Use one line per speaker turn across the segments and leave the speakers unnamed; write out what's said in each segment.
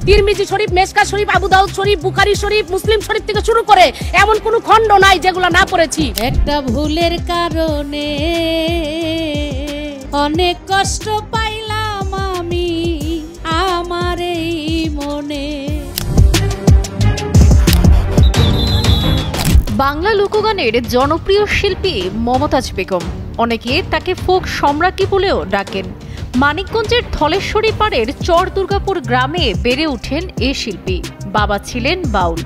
তিরমিজি শরীফ, মেশকা শরীফ, আবু দাউদ শরীফ, বুখারী শরীফ, মুসলিম শরীফ থেকে শুরু করে এমন কোনো খণ্ড নাই যেগুলো না পড়েছি।
একটা ভুলের কারণে অনেক কষ্ট পাইলাম আমি আমার এই মনে।
বাংলা লোকগানের জনপ্রিয় শিল্পী মমতাজ বেগম, অনেকে তাকে ফোক সম্রাজ্ঞী বলেও ডাকেন। মানিকগঞ্জের ধলেশ্বরী পাড়ের চর দুর্গাপুর গ্রামে বেড়ে ওঠেন এ শিল্পী। বাবা ছিলেন বাউল।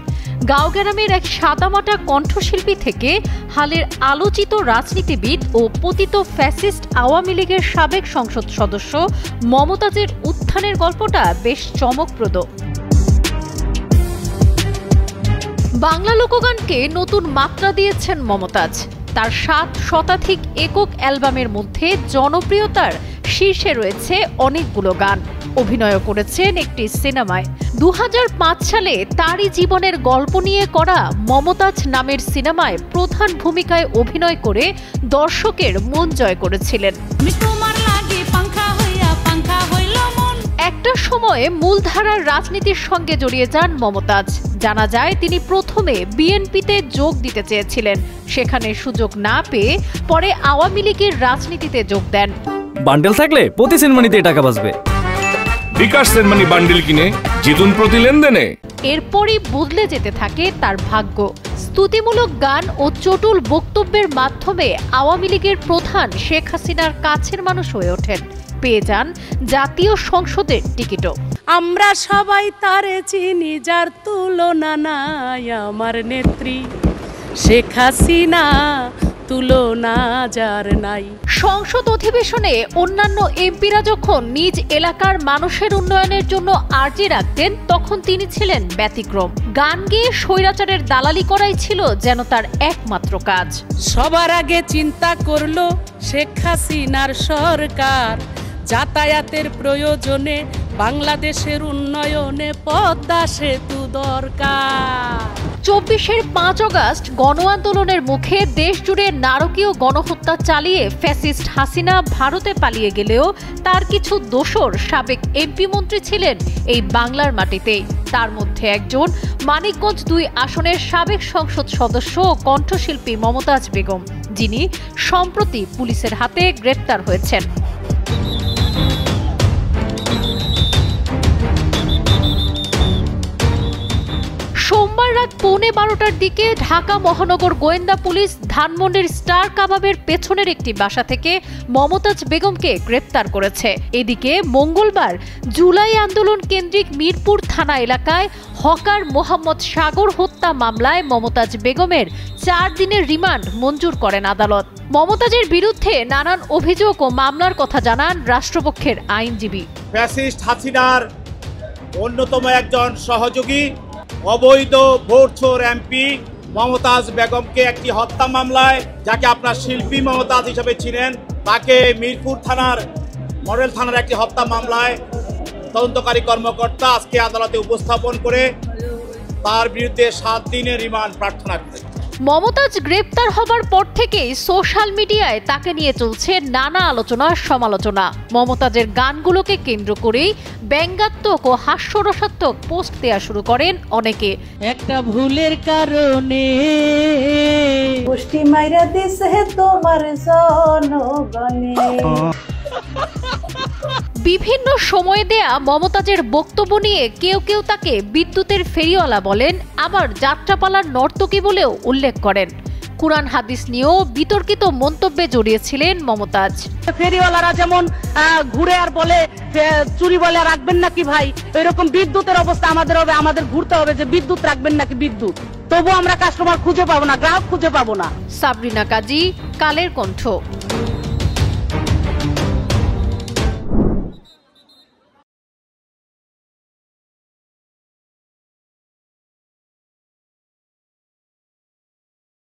গাঁও গ্রামের এক সাদামাটা কণ্ঠশিল্পী থেকে হালের আলোচিত রাজনীতিবিদ ও পতিত ফ্যাসিস্ট আওয়ামী লীগের সাবেক সংসদ সদস্য মমতাজের উত্থানের গল্পটা বেশ চমকপ্রদ। বাংলা লোকগানকে নতুন মাত্রা দিয়েছেন মমতাজ। তার 7 শতাধিক একক অ্যালবামের মধ্যে জনপ্রিয়তার শীর্ষে রয়েছে অনেকগুলো গান। অভিনয় করেছেন একটি সিনেমায়। 2005 সালে তারই জীবনের গল্প নিয়ে করা মমতাজ নামের সিনেমায় প্রধান ভূমিকায় অভিনয় করে দর্শকের মন জয় করেছিলেন। একটা সময়ে মূলধারার রাজনীতির সঙ্গে জড়িয়ে যান মমতাজ। জানা যায় তিনি প্রথমে বিএনপিতে যোগ দিতে চেয়েছিলেন, সেখানে সুযোগ না পেয়ে পরে আওয়ামী লীগের রাজনীতিতে যোগ দেন।
বান্ডেল থাকলে প্রতি সেনমানিতে টাকা বাঁচবে।
বিকাশ সেনমানি বান্ডেল কিনে জিতুন প্রতি লেনদেনে।
এরপরই বদলে যেতে থাকে তার ভাগ্য। স্তুতিমূলক গান ও চটুল বক্তব্যের মাধ্যমে আওয়ামী লীগের প্রধান শেখ হাসিনার কাছের মানুষ হয়ে ওঠেন। পেয়ে যান জাতীয় সংসদের টিকিটও।
আমরা সবাই তারে চিনি, যার তুলনা নাই আমার নেত্রী শেখ হাসিনা, তুলনা যার নাই।
সংসদ অধিবেশনে অন্যান্য এমপিরা যখন নিজ এলাকার মানুষের উন্নয়নের জন্য আর্জি রাখতেন, তখন তিনি ছিলেন ব্যতিক্রম। গান গেয়ে স্বৈরাচারের দালালি করাই ছিল যেন তার একমাত্র কাজ।
সবার আগে চিন্তা করলো শেখ হাসিনার সরকার, যাতায়াতের প্রয়োজনে বাংলাদেশের উন্নয়নে পদ্মা সেতু দরকার।
24-এর 5 আগস্ট গণ আন্দোলনের মুখে দেশ জুড়ে নারকীয় গণহত্যা চালিয়ে ফ্যাসিস্ট হাসিনা ভারতে পালিয়ে গেলেও তার কিছু দোসর সাবেক এমপি মন্ত্রী ছিলেন এই বাংলার মাটিতেই। তার মধ্যে একজন মানিকগঞ্জ 2 আসনের সাবেক সংসদ সদস্য ও কণ্ঠশিল্পী মমতাজ বেগম, যিনি সম্প্রতি পুলিশের হাতে গ্রেপ্তার হয়েছেন। সোমবার রাত 11:15টার দিকে ঢাকা মহানগর গোয়েন্দা পুলিশ ধানমন্ডির স্টার কাবাবের পেছনের একটি বাসা থেকে মমতাজ বেগমকে গ্রেপ্তার করেছে। এদিকে মঙ্গলবার জুলাই আন্দোলন কেন্দ্রিক মিরপুর থানা এলাকায় হকার মোহাম্মদ সাগর হত্যা মামলায় মমতাজ বেগমের 4 দিনের রিমান্ড মঞ্জুর করেন আদালত। মমতাজের বিরুদ্ধে নানান অভিযোগ ও মামলার কথা জানান রাষ্ট্রপক্ষের আইনজীবী।
ফ্যাসিস্ট হাসিনার অন্যতম একজন সহযোগী অবৈধ ভোটচোর এমপি মমতাজ বেগমকে একটি হত্যা মামলায়, যাকে আপনার শিল্পী মমতাজ হিসেবে চিনেন, তাকে মিরপুর থানার মডেল থানার একটি হত্যা মামলায় তদন্তকারী কর্মকর্তা আজকে আদালতে উপস্থাপন করে তার বিরুদ্ধে 7 দিনের রিমান্ড প্রার্থনা করে।
মমতাজ গ্রেপ্তার হবার পর থেকেই সোশ্যাল মিডিয়ায় তাকে নিয়ে চলছে নানা আলোচনা সমালোচনা। মমতাজের গানগুলোকে কেন্দ্র করেই ব্যঙ্গাত্মক ও হাস্যরসাত্মক পোস্ট দেওয়া শুরু করেন অনেকে।
একটা ভুলের কারণে
পুষ্টি মাইরা দিছে তোমার জনগণে।
বিভিন্ন সময় দেয়া মমতাজের বক্তব্য নিয়ে কেউ কেউ তাকে বিদ্যুতের ফেরিওয়ালা বলেন, আবার যাত্রাপালার নর্তকী বলেও উল্লেখ করেন। কুরআন হাদিস নিয়েও বিতর্কিত মন্তব্যে জড়িয়েছিলেন মমতাজ।
ফেরিওয়ালারা যেমন ঘুরে আর বলে চুরি বলে রাখবেন নাকি ভাই, এরকম বিদ্যুতের অবস্থা আমাদের হবে, আমাদের ঘুরতে হবে যে বিদ্যুৎ রাখবেন নাকি বিদ্যুৎ, তবু আমরা কাস্টমার খুঁজে পাবো না, গ্রাহক খুঁজে পাবো না।
সাবরিনা কাজী, কালের কণ্ঠ।